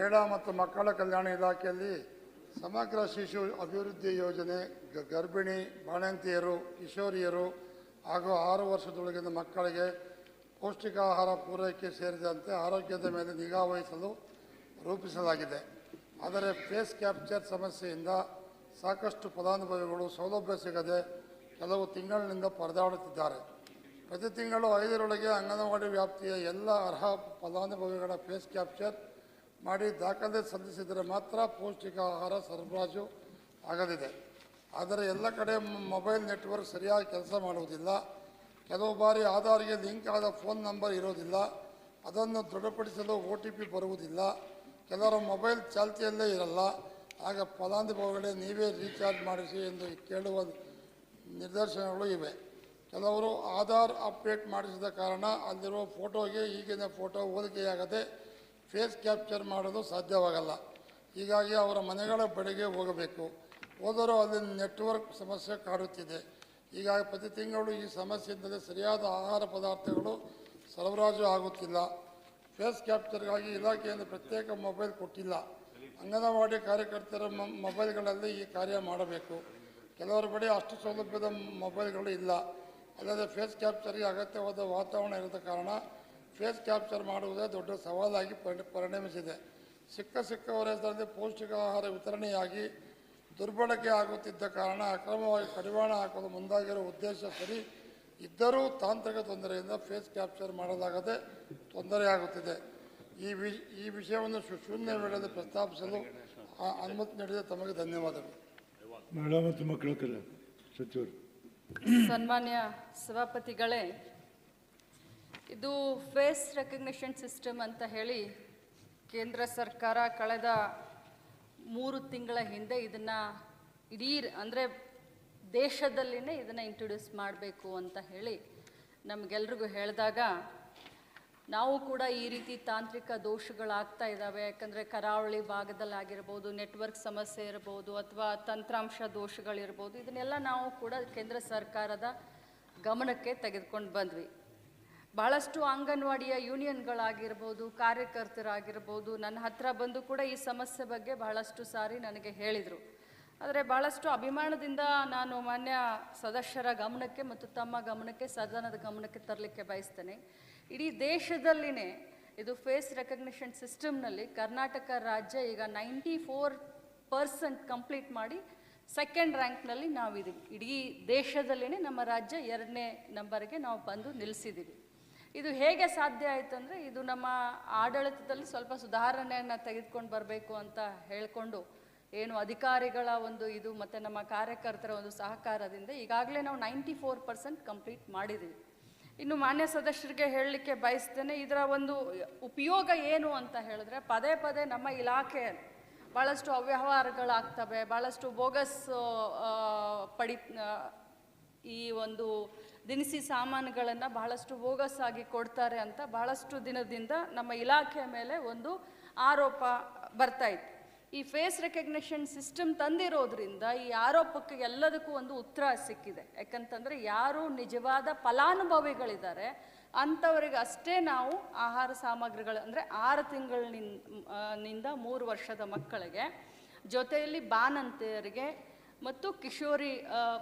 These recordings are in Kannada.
ಮಹಿಳಾ ಮತ್ತು ಮಕ್ಕಳ ಕಲ್ಯಾಣ ಇಲಾಖೆಯಲ್ಲಿ ಸಮಗ್ರ ಶಿಶು ಅಭಿವೃದ್ಧಿ ಯೋಜನೆ ಗರ್ಭಿಣಿ ಬಾಣಂತಿಯರು ಕಿಶೋರಿಯರು ಹಾಗೂ 6 ವರ್ಷದೊಳಗಿನ ಮಕ್ಕಳಿಗೆ ಪೌಷ್ಟಿಕಾಹಾರ ಪೂರೈಕೆ ಸೇರಿದಂತೆ ಆರೋಗ್ಯದ ಮೇಲೆ ನಿಗಾ ವಹಿಸಲು ರೂಪಿಸಲಾಗಿದೆ. ಆದರೆ ಫೇಸ್ ಕ್ಯಾಪ್ಚರ್ ಸಮಸ್ಯೆಯಿಂದ ಸಾಕಷ್ಟು ಫಲಾನುಭವಿಗಳು ಸೌಲಭ್ಯ ಸಿಗದೆ ಕೆಲವು ತಿಂಗಳಿನಿಂದ ಪರದಾಡುತ್ತಿದ್ದಾರೆ. ಪ್ರತಿ ತಿಂಗಳು 5ರೊಳಗೆ ಅಂಗನವಾಡಿ ವ್ಯಾಪ್ತಿಯ ಎಲ್ಲ ಅರ್ಹ ಫಲಾನುಭವಿಗಳ ಫೇಸ್ ಕ್ಯಾಪ್ಚರ್ ಮಾಡಿ ದಾಖಲೆ ಸಲ್ಲಿಸಿದರೆ ಮಾತ್ರ ಪೌಷ್ಟಿಕಾಹಾರ ಸರಬರಾಜು ಆಗಲಿದೆ. ಆದರೆ ಎಲ್ಲ ಕಡೆ ಮೊಬೈಲ್ ನೆಟ್ವರ್ಕ್ ಸರಿಯಾಗಿ ಕೆಲಸ ಮಾಡುವುದಿಲ್ಲ. ಕೆಲವು ಬಾರಿ ಆಧಾರ್ಗೆ ಲಿಂಕ್ ಆದ ಫೋನ್ ನಂಬರ್ ಇರೋದಿಲ್ಲ. ಅದನ್ನು ದೃಢಪಡಿಸಲು OTP ಬರುವುದಿಲ್ಲ. ಕೆಲವರ ಮೊಬೈಲ್ ಚಾಲ್ತಿಯಲ್ಲೇ ಇರಲ್ಲ. ಆಗ ಫಲಾನುಭವಿಗಳೇ ನೀವೇ ರೀಚಾರ್ಜ್ ಮಾಡಿಸಿ ಎಂದು ಕೇಳುವ ನಿದರ್ಶನಗಳು ಇವೆ. ಕೆಲವರು ಆಧಾರ್ ಅಪ್ಡೇಟ್ ಮಾಡಿಸಿದ ಕಾರಣ ಅಲ್ಲಿರುವ ಫೋಟೋಗೆ ಈಗಿನ ಫೋಟೋ ಹೋಲಿಕೆಯಾಗದೆ ಫೇಸ್ ಕ್ಯಾಪ್ಚರ್ ಮಾಡಲು ಸಾಧ್ಯವಾಗಲ್ಲ. ಹೀಗಾಗಿ ಅವರ ಮನೆಗಳ ಬಳಿಗೆ ಹೋಗಬೇಕು. ಹೋದರೂ ಅಲ್ಲಿ ನೆಟ್ವರ್ಕ್ ಸಮಸ್ಯೆ ಕಾಡುತ್ತಿದೆ. ಹೀಗಾಗಿ ಪ್ರತಿ ತಿಂಗಳು ಈ ಸಮಸ್ಯೆಯಿಂದಲೇ ಸರಿಯಾದ ಆಹಾರ ಪದಾರ್ಥಗಳು ಸರಬರಾಜು ಆಗುತ್ತಿಲ್ಲ. ಫೇಸ್ ಕ್ಯಾಪ್ಚರ್ಗಾಗಿ ಇಲಾಖೆಯಿಂದ ಪ್ರತ್ಯೇಕ ಮೊಬೈಲ್ ಕೊಟ್ಟಿಲ್ಲ. ಅಂಗನವಾಡಿ ಕಾರ್ಯಕರ್ತರ ಮೊಬೈಲ್ಗಳಲ್ಲಿ ಈ ಕಾರ್ಯ ಮಾಡಬೇಕು. ಕೆಲವರ ಬಳಿ ಅಷ್ಟು ಸೌಲಭ್ಯದ ಮೊಬೈಲ್ಗಳು ಇಲ್ಲ. ಅಲ್ಲದೆ ಫೇಸ್ ಕ್ಯಾಪ್ಚರ್ಗೆ ಅಗತ್ಯವಾದ ವಾತಾವರಣ ಇರದ ಕಾರಣ ಫೇಸ್ ಕ್ಯಾಪ್ಚರ್ ಮಾಡುವುದೇ ದೊಡ್ಡ ಸವಾಲಾಗಿ ಪರಿಣಮಿಸಿದೆ. ಸಿಕ್ಕವರ ಹೆಸರಲ್ಲಿ ಪೌಷ್ಟಿಕಾಹಾರ ವಿತರಣೆಯಾಗಿ ದುರ್ಬಳಕೆ ಆಗುತ್ತಿದ್ದ ಕಾರಣ ಅಕ್ರಮವಾಗಿ ಕಡಿವಾಣ ಹಾಕಲು ಮುಂದಾಗಿರುವ ಉದ್ದೇಶ ಸರಿ ಇದ್ದರೂ ತಾಂತ್ರಿಕ ತೊಂದರೆಯಿಂದ ಫೇಸ್ ಕ್ಯಾಪ್ಚರ್ ಮಾಡಲಾಗದೆ ತೊಂದರೆಯಾಗುತ್ತಿದೆ. ಈ ವಿಷಯವನ್ನು ಶೂನ್ಯ ವೇಳೆಯಲ್ಲಿ ಪ್ರಸ್ತಾಪಿಸಲು ಅನುಮತಿ ನೀಡಿದ ತಮಗೆ ಧನ್ಯವಾದಗಳು. ಮಹಿಳಾ ಮತ್ತು ಮಕ್ಕಳ ಕಲ್ಯಾಣ ಸಚಿವರು. ಸನ್ಮಾನ್ಯ ಸಭಾಪತಿಗಳೇ, ಇದು ಫೇಸ್ ರೆಕಗ್ನಿಷನ್ ಸಿಸ್ಟಮ್ ಅಂತ ಹೇಳಿ ಕೇಂದ್ರ ಸರ್ಕಾರ ಕಳೆದ 3 ತಿಂಗಳ ಹಿಂದೆ ಇದನ್ನು ಅಂದರೆ ದೇಶದಲ್ಲಿನೇ ಇದನ್ನು ಇಂಟ್ರೊಡ್ಯೂಸ್ ಮಾಡಬೇಕು ಅಂತ ಹೇಳಿ ನಮಗೆಲ್ರಿಗೂ ಹೇಳಿದಾಗ ನಾವು ಕೂಡ ಈ ರೀತಿ ತಾಂತ್ರಿಕ ದೋಷಗಳಾಗ್ತಾ ಇದ್ದಾವೆ. ಯಾಕಂದರೆ ಕರಾವಳಿ ಭಾಗದಲ್ಲಾಗಿರ್ಬೋದು, ನೆಟ್ವರ್ಕ್ ಸಮಸ್ಯೆ ಇರ್ಬೋದು, ಅಥವಾ ತಂತ್ರಾಂಶ ದೋಷಗಳಿರ್ಬೋದು, ಇದನ್ನೆಲ್ಲ ನಾವು ಕೂಡ ಕೇಂದ್ರ ಸರ್ಕಾರದ ಗಮನಕ್ಕೆ ತೆಗೆದುಕೊಂಡು ಬಂದ್ವಿ. ಭಾಳಷ್ಟು ಅಂಗನವಾಡಿಯ ಯೂನಿಯನ್ಗಳಾಗಿರ್ಬೋದು, ಕಾರ್ಯಕರ್ತರಾಗಿರ್ಬೋದು ನನ್ನ ಹತ್ರ ಬಂದು ಕೂಡ ಈ ಸಮಸ್ಯೆ ಬಗ್ಗೆ ಬಹಳಷ್ಟು ಸಾರಿ ನನಗೆ ಹೇಳಿದರು. ಆದರೆ ಭಾಳಷ್ಟು ಅಭಿಮಾನದಿಂದ ನಾನು ಮಾನ್ಯ ಸದಸ್ಯರ ಗಮನಕ್ಕೆ ಮತ್ತು ತಮ್ಮ ಗಮನಕ್ಕೆ, ಸದನದ ಗಮನಕ್ಕೆ ತರಲಿಕ್ಕೆ ಬಯಸ್ತೇನೆ. ಇಡೀ ದೇಶದಲ್ಲಿನೇ ಇದು ಫೇಸ್ ರೆಕಗ್ನಿಷನ್ ಸಿಸ್ಟಮ್ನಲ್ಲಿ ಕರ್ನಾಟಕ ರಾಜ್ಯ ಈಗ 94% ಕಂಪ್ಲೀಟ್ ಮಾಡಿ 2nd ರ್ಯಾಂಕ್ನಲ್ಲಿ ನಾವಿದ್ದೀವಿ. ಇಡೀ ದೇಶದಲ್ಲಿನೇ ನಮ್ಮ ರಾಜ್ಯ 2ನೇ ನಂಬರ್ಗೆ ನಾವು ಬಂದು ನಿಲ್ಲಿಸಿದ್ದೀವಿ. ಇದು ಹೇಗೆ ಸಾಧ್ಯ ಆಯಿತು ಅಂದರೆ ಇದು ನಮ್ಮ ಆಡಳಿತದಲ್ಲಿ ಸ್ವಲ್ಪ ಸುಧಾರಣೆಯನ್ನು ತೆಗೆದುಕೊಂಡು ಬರಬೇಕು ಅಂತ ಹೇಳಿಕೊಂಡು ಏನು ಅಧಿಕಾರಿಗಳ ಒಂದು ಇದು ಮತ್ತು ನಮ್ಮ ಕಾರ್ಯಕರ್ತರ ಒಂದು ಸಹಕಾರದಿಂದ ಈಗಾಗಲೇ ನಾವು 94% ಕಂಪ್ಲೀಟ್ ಮಾಡಿದ್ದೀವಿ. ಇನ್ನು ಮಾನ್ಯ ಸದಸ್ಯರಿಗೆ ಹೇಳಲಿಕ್ಕೆ ಬಯಸ್ತೇನೆ, ಇದರ ಒಂದು ಉಪಯೋಗ ಏನು ಅಂತ ಹೇಳಿದ್ರೆ ಪದೇ ಪದೇ ನಮ್ಮ ಇಲಾಖೆ ಭಾಳಷ್ಟು ಅವ್ಯವಹಾರಗಳಾಗ್ತವೆ, ಭಾಳಷ್ಟು ಬೋಗಸ್ ಈ ಒಂದು ದಿನಸಿ ಸಾಮಾನುಗಳನ್ನು ಬಹಳಷ್ಟು ಬೋಗಸ್ ಆಗಿ ಕೊಡ್ತಾರೆ ಅಂತ ಬಹಳಷ್ಟು ದಿನದಿಂದ ನಮ್ಮ ಇಲಾಖೆಯ ಮೇಲೆ ಒಂದು ಆರೋಪ ಬರ್ತಾಯಿತ್ತು. ಈ ಫೇಸ್ ರೆಕಗ್ನಿಷನ್ ಸಿಸ್ಟಮ್ ತಂದಿರೋದ್ರಿಂದ ಈ ಆರೋಪಕ್ಕೆ ಎಲ್ಲದಕ್ಕೂ ಒಂದು ಉತ್ತರ ಸಿಕ್ಕಿದೆ. ಯಾಕಂತಂದರೆ ಯಾರು ನಿಜವಾದ ಫಲಾನುಭವಿಗಳಿದ್ದಾರೆ ಅಂಥವರಿಗೆ ಅಷ್ಟೇ ನಾವು ಆಹಾರ ಸಾಮಗ್ರಿಗಳು ಅಂದರೆ 6 ತಿಂಗಳಿನಿಂದ 3 ವರ್ಷದ ಮಕ್ಕಳಿಗೆ, ಜೊತೆಯಲ್ಲಿ ಬಾಣಂತಿಯರಿಗೆ ಮತ್ತು ಕಿಶೋರಿ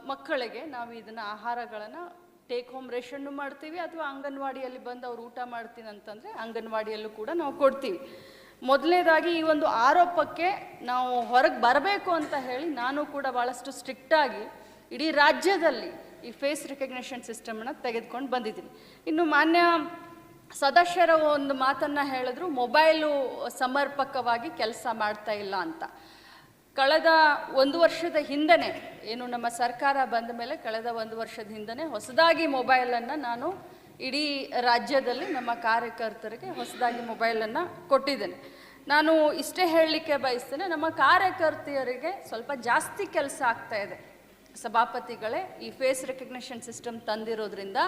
ಮಕ್ಕಳಿಗೆ ನಾವು ಇದನ್ನು ಆಹಾರಗಳನ್ನು ಟೇಕ್ ಹೋಮ್ ರೇಷನ್ನು ಮಾಡ್ತೀವಿ, ಅಥವಾ ಅಂಗನವಾಡಿಯಲ್ಲಿ ಬಂದು ಅವ್ರು ಊಟ ಮಾಡ್ತೀನಿ ಅಂತಂದರೆ ಅಂಗನವಾಡಿಯಲ್ಲೂ ಕೂಡ ನಾವು ಕೊಡ್ತೀವಿ. ಮೊದಲನೇದಾಗಿ ಈ ಒಂದು ಆರೋಪಕ್ಕೆ ನಾವು ಹೊರಗೆ ಬರಬೇಕು ಅಂತ ಹೇಳಿ ನಾನು ಕೂಡ ಭಾಳಷ್ಟು ಸ್ಟ್ರಿಕ್ಟಾಗಿ ಇಡೀ ರಾಜ್ಯದಲ್ಲಿ ಈ ಫೇಸ್ ರೆಕಗ್ನಿಷನ್ ಸಿಸ್ಟಮನ್ನು ತೆಗೆದುಕೊಂಡು ಬಂದಿದ್ದೀನಿ. ಇನ್ನು ಮಾನ್ಯ ಸದಸ್ಯರ ಒಂದು ಮಾತನ್ನು ಹೇಳಿದ್ರು, ಮೊಬೈಲು ಸಮರ್ಪಕವಾಗಿ ಕೆಲಸ ಮಾಡ್ತಾ ಇಲ್ಲ ಅಂತ. ಕಳೆದ 1 ವರ್ಷದ ಹಿಂದೆ ಏನು ನಮ್ಮ ಸರ್ಕಾರ ಬಂದ ಮೇಲೆ ಕಳೆದ 1 ವರ್ಷದ ಹಿಂದೆ ಹೊಸದಾಗಿ ಮೊಬೈಲನ್ನು ನಾನು ಇಡೀ ರಾಜ್ಯದಲ್ಲಿ ನಮ್ಮ ಕಾರ್ಯಕರ್ತರಿಗೆ ಹೊಸದಾಗಿ ಮೊಬೈಲನ್ನು ಕೊಟ್ಟಿದ್ದೇನೆ. ನಾನು ಇಷ್ಟೇ ಹೇಳಲಿಕ್ಕೆ ಬಯಸ್ತೇನೆ, ನಮ್ಮ ಕಾರ್ಯಕರ್ತೆಯರಿಗೆ ಸ್ವಲ್ಪ ಜಾಸ್ತಿ ಕೆಲಸ ಆಗ್ತಾ ಇದೆ. ಸಭಾಪತಿಗಳೇ, ಈ ಫೇಸ್ ರೆಕಗ್ನಿಷನ್ ಸಿಸ್ಟಮ್ ತಂದಿರೋದ್ರಿಂದ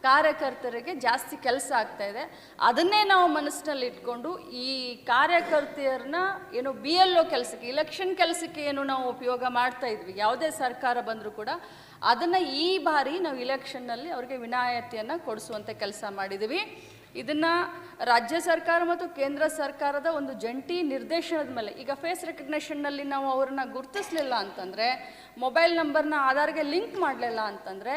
ಕಾರ್ಯಕರ್ತರಿಗೆ ಜಾಸ್ತಿ ಕೆಲಸ ಆಗ್ತಾ ಇದೆ. ಅದನ್ನೇ ನಾವು ಮನಸ್ಸಿನಲ್ಲಿ ಇಟ್ಕೊಂಡು ಈ ಕಾರ್ಯಕರ್ತೆಯರನ್ನ ಏನು BLO ಕೆಲಸಕ್ಕೆ, ಇಲೆಕ್ಷನ್ ಕೆಲಸಕ್ಕೆ ಏನು ನಾವು ಉಪಯೋಗ ಮಾಡ್ತಾ ಇದ್ವಿ, ಯಾವುದೇ ಸರ್ಕಾರ ಬಂದರೂ ಕೂಡ ಅದನ್ನು ಈ ಬಾರಿ ನಾವು ಇಲೆಕ್ಷನ್ನಲ್ಲಿ ಅವರಿಗೆ ವಿನಾಯಿತಿಯನ್ನು ಕೊಡಿಸುವಂಥ ಕೆಲಸ ಮಾಡಿದ್ದೀವಿ. ಇದನ್ನು ರಾಜ್ಯ ಸರ್ಕಾರ ಮತ್ತು ಕೇಂದ್ರ ಸರ್ಕಾರದ ಒಂದು ಜಂಟಿ ನಿರ್ದೇಶನದ ಮೇಲೆ, ಈಗ ಫೇಸ್ ರೆಕಗ್ನೇಷನ್ನಲ್ಲಿ ನಾವು ಅವ್ರನ್ನ ಗುರುತಿಸಲಿಲ್ಲ ಅಂತಂದರೆ, ಮೊಬೈಲ್ ನಂಬರ್ನ ಆಧಾರ್ಗೆ ಲಿಂಕ್ ಮಾಡಲಿಲ್ಲ ಅಂತಂದರೆ,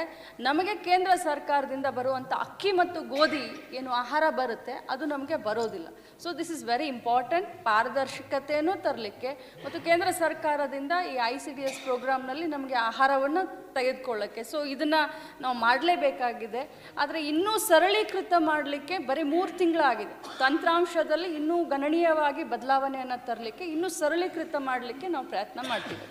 ನಮಗೆ ಕೇಂದ್ರ ಸರ್ಕಾರದಿಂದ ಬರುವಂಥ ಅಕ್ಕಿ ಮತ್ತು ಗೋಧಿ ಏನು ಆಹಾರ ಬರುತ್ತೆ ಅದು ನಮಗೆ ಬರೋದಿಲ್ಲ. So this is very important. ಪಾರದರ್ಶಕತೆಯನ್ನು ತರಲಿಕ್ಕೆ ಮತ್ತು ಕೇಂದ್ರ ಸರ್ಕಾರದಿಂದ ಈ ICDS ಪ್ರೋಗ್ರಾಮ್ನಲ್ಲಿ ನಮಗೆ ಆಹಾರವನ್ನು ತೆಗೆದುಕೊಳ್ಳೋಕ್ಕೆ, ಸೊ ಇದನ್ನು ನಾವು ಮಾಡಲೇಬೇಕಾಗಿದೆ. ಆದರೆ ಇನ್ನೂ ಸರಳೀಕೃತ ಮಾಡಲಿಕ್ಕೆ ಬರೀ 3 ತಿಂಗಳಾಗಿದೆ. ತಂತ್ರಾಂಶದಲ್ಲಿ ಇನ್ನೂ ಗಣನೀಯವಾಗಿ ಬದಲಾವಣೆಯನ್ನು ತರಲಿಕ್ಕೆ, ಇನ್ನೂ ಸರಳೀಕೃತ ಮಾಡಲಿಕ್ಕೆ ನಾವು ಪ್ರಯತ್ನ ಮಾಡ್ತೀವಿ.